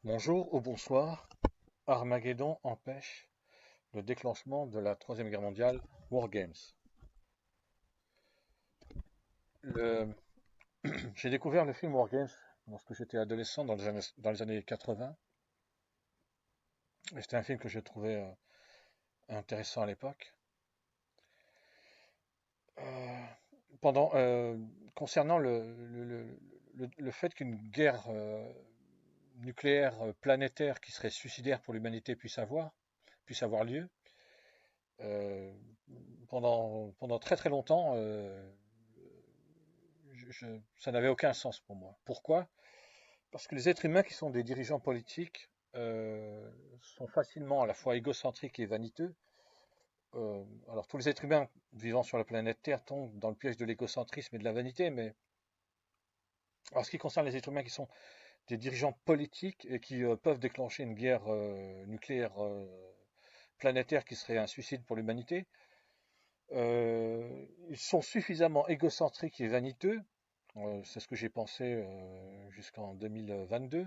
Bonjour ou bonsoir. Armageddon empêche le déclenchement de la Troisième Guerre mondiale, War Games. Le- J'ai découvert le film War Games lorsque j'étais adolescent dans les années 80. Et c'était un film que je trouvais intéressant à l'époque. Euh, pendant, concernant le fait qu'une guerre nucléaire planétaire qui serait suicidaire pour l'humanité puisse avoir lieu, euh, pendant très très longtemps, ça n'avait aucun sens pour moi. Pourquoi? Parce que les êtres humains qui sont des dirigeants politiques sont facilement à la fois égocentriques et vaniteux. Alors tous les êtres humains vivant sur la planète Terre tombent dans le piège de l'égocentrisme et de la vanité, mais en ce qui concerne les êtres humains qui sont des dirigeants politiques et qui peuvent déclencher une guerre nucléaire planétaire qui serait un suicide pour l'humanité, ils sont suffisamment égocentriques et vaniteux, c'est ce que j'ai pensé jusqu'en 2022,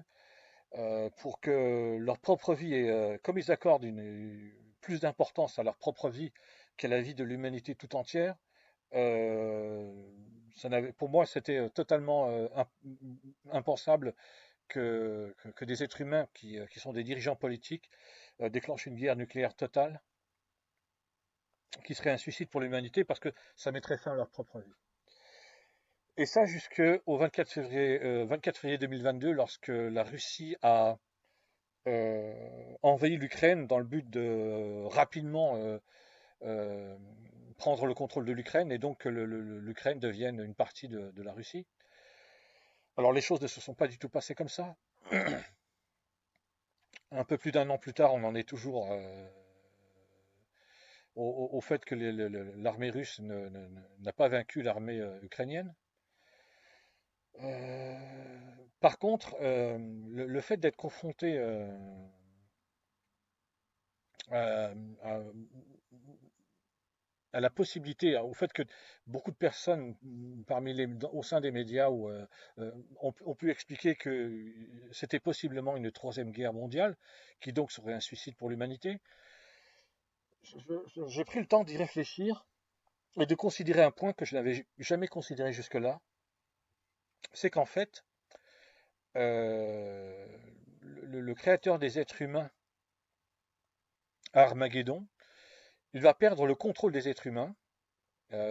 pour que leur propre vie, comme ils accordent plus d'importance à leur propre vie qu'à la vie de l'humanité tout entière, euh, pour moi c'était totalement impensable que des êtres humains qui sont des dirigeants politiques déclenchent une guerre nucléaire totale qui serait un suicide pour l'humanité parce que ça mettrait fin à leur propre vie. Et ça jusqu'au 24 février 2022, lorsque la Russie a envahi l'Ukraine dans le but de rapidement euh, prendre le contrôle de l'Ukraine et donc que l'Ukraine devienne une partie de la Russie. Alors les choses ne se sont pas du tout passées comme ça. Un peu plus d'un an plus tard, on en est toujours au fait que l'armée russe n'a pas vaincu l'armée ukrainienne. Par contre, le fait d'être confronté à, à- à la possibilité, au fait que beaucoup de personnes au sein des médias ont pu expliquer que c'était possiblement une troisième guerre mondiale, qui donc serait un suicide pour l'humanité, j'ai pris le temps d'y réfléchir et de considérer un point que je n'avais jamais considéré jusque-là, c'est qu'en fait, euh, le créateur des êtres humains, Armageddon, il va perdre le contrôle des êtres humains.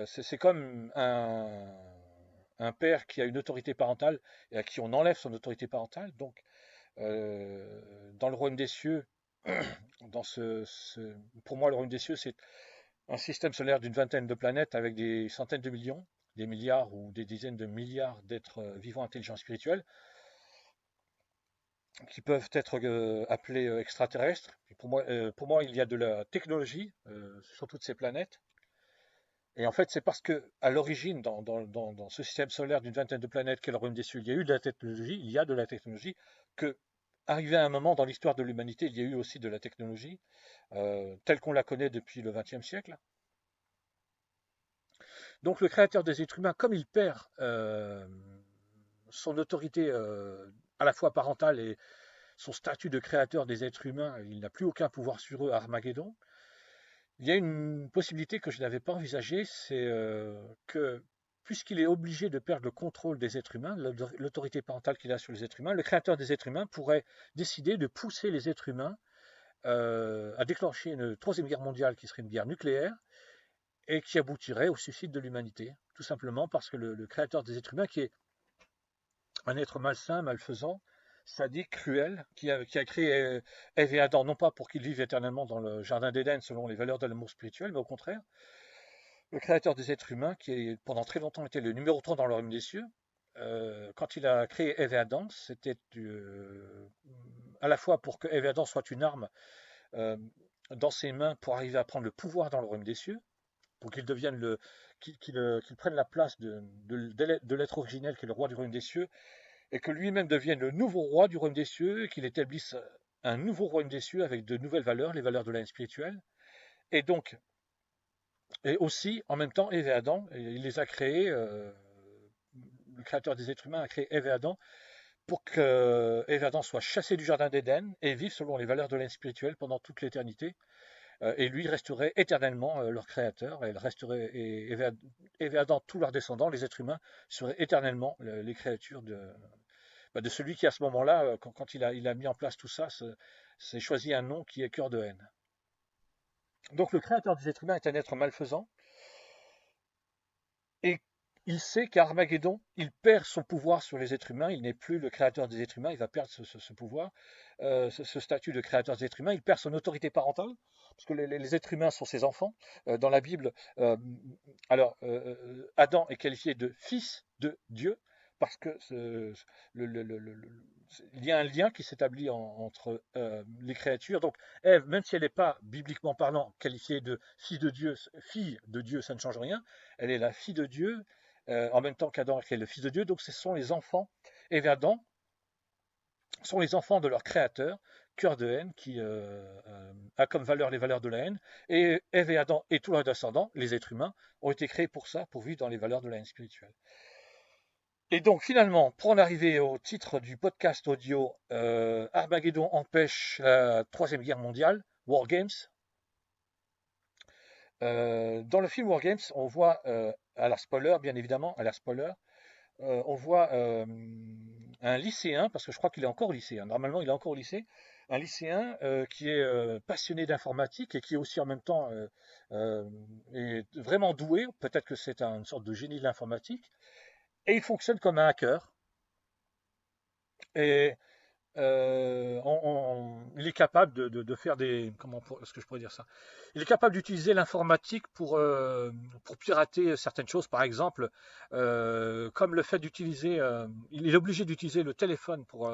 C'est comme un père qui a une autorité parentale et à qui on enlève son autorité parentale. Donc, dans le royaume des cieux, pour moi, le royaume des cieux, c'est un système solaire d'une vingtaine de planètes avec des centaines de millions, des milliards ou des dizaines de milliards d'êtres vivants intelligents spirituels qui peuvent être appelés extraterrestres. Et pour moi, il y a de la technologie sur toutes ces planètes. Et en fait, c'est parce que, à l'origine, dans ce système solaire d'une vingtaine de planètes qu'est le royaume des cieux, il y a de la technologie, que, arrivé à un moment dans l'histoire de l'humanité, il y a eu aussi de la technologie, telle qu'on la connaît depuis le XXe siècle. Donc, le créateur des êtres humains, comme il perd son autorité à la fois parentale et son statut de créateur des êtres humains, il n'a plus aucun pouvoir sur eux à Armageddon. Il y a une possibilité que je n'avais pas envisagée, c'est que puisqu'il est obligé de perdre le contrôle des êtres humains, l'autorité parentale qu'il a sur les êtres humains, le créateur des êtres humains pourrait décider de pousser les êtres humains à déclencher une troisième guerre mondiale qui serait une guerre nucléaire et qui aboutirait au suicide de l'humanité. Tout simplement parce que le créateur des êtres humains, qui est un être malsain, malfaisant, sadique, cruel, qui a créé Ève et Adam, non pas pour qu'ils vivent éternellement dans le jardin d'Éden selon les valeurs de l'amour spirituel, mais au contraire, le créateur des êtres humains, qui pendant très longtemps était le numéro 3 dans le royaume des cieux, quand il a créé Ève et Adam, c'était à la fois pour que Ève et Adam soient une arme euh, dans ses mains pour arriver à prendre le pouvoir dans le royaume des cieux, pour qu'ils deviennent qu'ils prennent la place de l'être originel qui est le roi du royaume des cieux, et que lui-même devienne le nouveau roi du royaume des cieux, et qu'il établisse un nouveau royaume des cieux avec de nouvelles valeurs, les valeurs de la haine spirituelle. Et donc, et aussi, en même temps, Ève et Adam, il les a créés, le créateur des êtres humains a créé Ève et Adam pour que Ève et Adam soient chassés du jardin d'Éden et vivent selon les valeurs de l'âme spirituelle pendant toute l'éternité. Et lui resterait éternellement leur créateur. Et, Ève et Adam, tous leurs descendants, les êtres humains, seraient éternellement les créatures de celui qui, à ce moment-là, quand il a mis en place tout ça, s'est choisi un nom qui est cœur de haine. Donc le créateur des êtres humains est un être malfaisant. Et il sait qu'à Armageddon, il perd son pouvoir sur les êtres humains. Il n'est plus le créateur des êtres humains. Il va perdre ce pouvoir, ce statut de créateur des êtres humains. Il perd son autorité parentale, parce que les êtres humains sont ses enfants. Dans la Bible, Adam est qualifié de fils de Dieu, parce que il y a un lien qui s'établit entre les créatures. Donc Ève, même si elle n'est pas, bibliquement parlant, qualifiée de fille de Dieu, ça ne change rien. Elle est la fille de Dieu, en même temps qu'Adam qui est le fils de Dieu. Donc ce sont les enfants, Ève et Adam sont les enfants de leur créateur, cœur de haine, qui a comme valeur les valeurs de la haine. Et Ève et Adam et tous leurs descendants, les êtres humains, ont été créés pour ça, pour vivre dans les valeurs de la haine spirituelle. Et donc finalement, pour en arriver au titre du podcast audio, Armageddon empêche la Troisième Guerre mondiale, War Games. Dans le film War Games, on voit, à la spoiler, bien évidemment, à la spoiler, on voit un lycéen, parce que je crois qu'il est encore au lycée, normalement il est encore au lycée, un lycéen qui est passionné d'informatique et qui est aussi en même temps est vraiment doué, peut-être que c'est une sorte de génie de l'informatique, et il fonctionne comme un hacker. Et il est capable de faire des... est-ce que je pourrais dire ça? Il est capable d'utiliser l'informatique pour pirater certaines choses. Par exemple, comme le fait d'utiliser... il est obligé d'utiliser le téléphone pour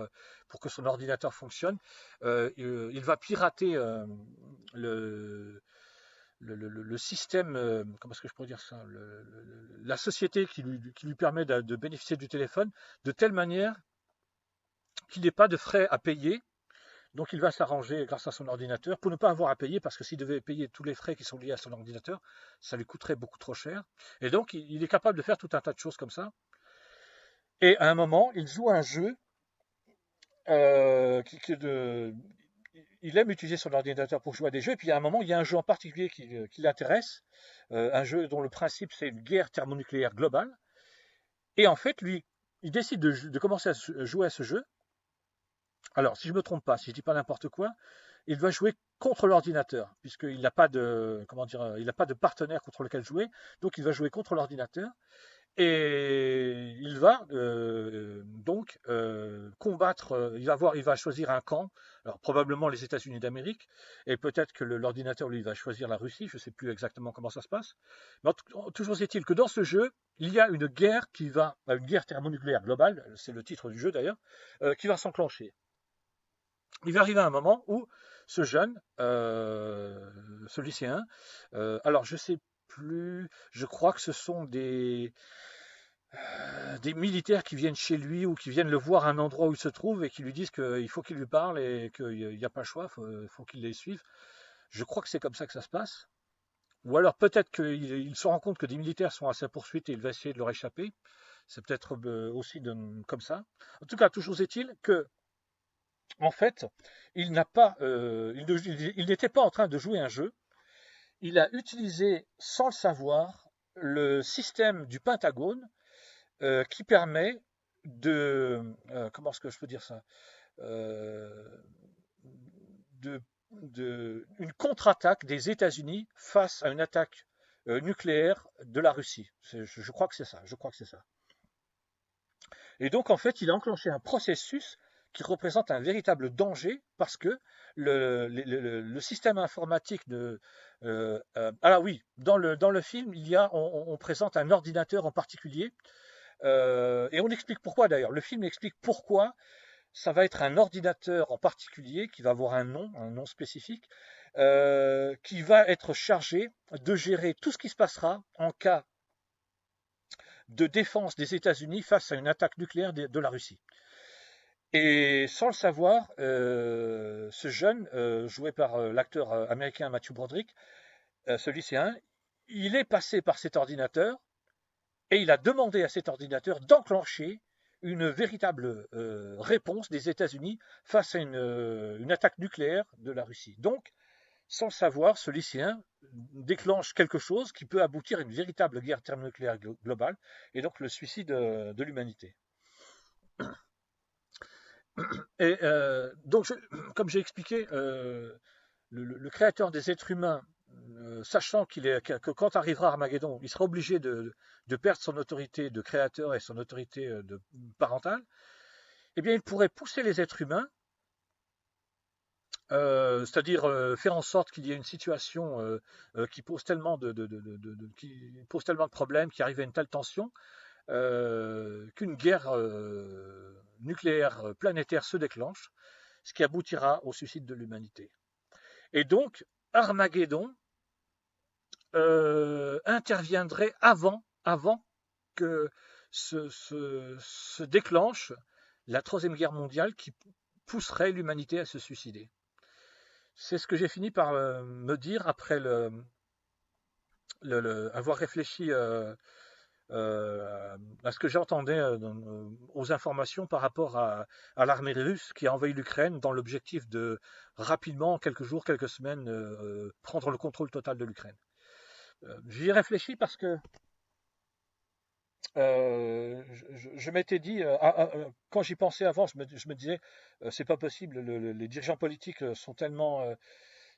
que son ordinateur fonctionne. Il va pirater le système, comment est-ce que je pourrais dire ça, la société qui lui permet de bénéficier du téléphone, de telle manière qu'il n'ait pas de frais à payer. Donc il va s'arranger grâce à son ordinateur pour ne pas avoir à payer, parce que s'il devait payer tous les frais qui sont liés à son ordinateur, ça lui coûterait beaucoup trop cher. Et donc il est capable de faire tout un tas de choses comme ça. Et à un moment, il joue à un jeu il aime utiliser son ordinateur pour jouer à des jeux. Et puis à un moment, il y a un jeu en particulier qui l'intéresse, un jeu dont le principe c'est une guerre thermonucléaire globale. Et en fait, lui, il décide de commencer à jouer à ce jeu. Alors, si je ne me trompe pas, si je ne dis pas n'importe quoi, il va jouer contre l'ordinateur, puisqu'il n'a pas de, comment dire, il n'a pas de partenaire contre lequel jouer, donc il va jouer contre l'ordinateur, et il va donc combattre, il va choisir un camp, alors probablement les États-Unis d'Amérique, et peut-être que l'ordinateur, lui, va choisir la Russie, je ne sais plus exactement comment ça se passe, mais toujours est-il que dans ce jeu, il y a une guerre une guerre thermonucléaire globale, c'est le titre du jeu d'ailleurs, qui va s'enclencher. Il va arriver un moment où ce jeune, ce lycéen, alors je sais plus, je crois que ce sont des militaires qui viennent chez lui ou qui viennent le voir à un endroit où il se trouve et qui lui disent qu'il faut qu'il lui parle et qu'il n'y a pas le choix, faut qu'il les suive. Je crois que c'est comme ça que ça se passe. Ou alors peut-être qu'il se rend compte que des militaires sont à sa poursuite et il va essayer de leur échapper. C'est peut-être aussi comme ça. En tout cas, toujours est-il que en fait, il n'était pas en train de jouer un jeu. Il a utilisé, sans le savoir, le système du Pentagone qui permet comment est-ce que je peux dire ça, une contre-attaque des États-Unis face à une attaque nucléaire de la Russie. Je crois que c'est ça. Je crois que c'est ça. Et donc, en fait, il a enclenché un processus qui représente un véritable danger parce que le système informatique alors oui, dans le film, on présente un ordinateur en particulier et on explique pourquoi d'ailleurs. Le film explique pourquoi ça va être un ordinateur en particulier qui va avoir un nom spécifique, qui va être chargé de gérer tout ce qui se passera en cas de défense des États-Unis face à une attaque nucléaire de la Russie. Et sans le savoir, ce jeune, joué par l'acteur américain Matthew Broderick, ce lycéen, il est passé par cet ordinateur et il a demandé à cet ordinateur d'enclencher une véritable réponse des États-Unis face à une attaque nucléaire de la Russie. Donc, sans le savoir, ce lycéen déclenche quelque chose qui peut aboutir à une véritable guerre thermonucléaire globale et donc le suicide de l'humanité. Et donc, comme j'ai expliqué, le créateur des êtres humains, sachant que quand arrivera Armageddon, il sera obligé de perdre son autorité de créateur et son autorité parentale, eh bien, il pourrait pousser les êtres humains, c'est-à-dire faire en sorte qu'il y ait une situation qui pose tellement qui pose tellement de problèmes, qui arrive à une telle tension, qu'une guerre nucléaire planétaire se déclenche, ce qui aboutira au suicide de l'humanité. Et donc, Armageddon interviendrait avant que se déclenche la Troisième Guerre mondiale qui pousserait l'humanité à se suicider. C'est ce que j'ai fini par me dire après avoir réfléchi à ce que j'entendais aux informations par rapport à l'armée russe qui a envahi l'Ukraine dans l'objectif de rapidement, quelques jours, quelques semaines, prendre le contrôle total de l'Ukraine. J'y ai réfléchi parce que je m'étais dit, quand j'y pensais avant, je me disais, c'est pas possible, les dirigeants politiques sont tellement,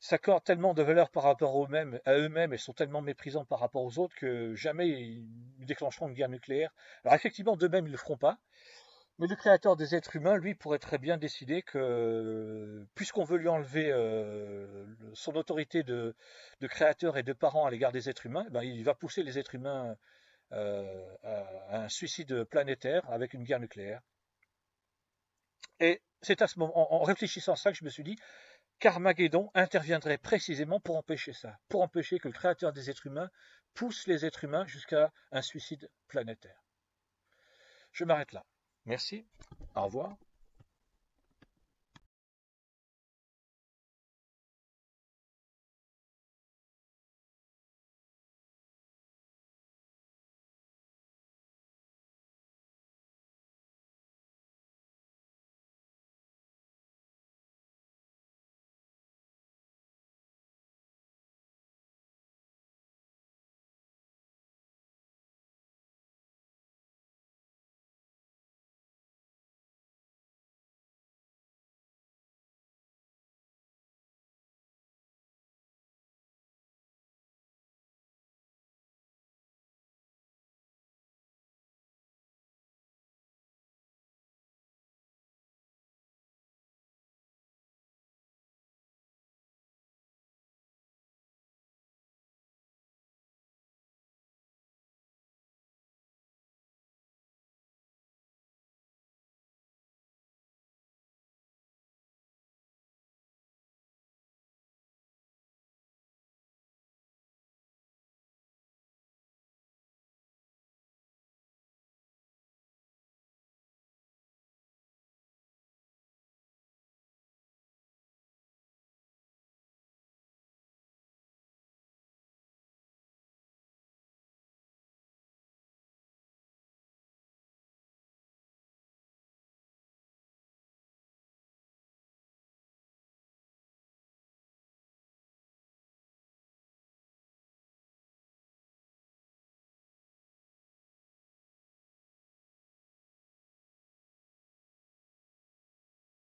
s'accordent tellement de valeurs par rapport à eux-mêmes et sont tellement méprisants par rapport aux autres que jamais ils déclencheront une guerre nucléaire. Alors effectivement, d'eux-mêmes, ils ne le feront pas. Mais le créateur des êtres humains, lui, pourrait très bien décider que, puisqu'on veut lui enlever son autorité de créateur et de parent à l'égard des êtres humains, ben, il va pousser les êtres humains à un suicide planétaire avec une guerre nucléaire. Et c'est à ce moment, en réfléchissant à ça, que je me suis dit qu'Armageddon interviendrait précisément pour empêcher ça, pour empêcher que le créateur des êtres humains pousse les êtres humains jusqu'à un suicide planétaire. Je m'arrête là. Merci. Au revoir.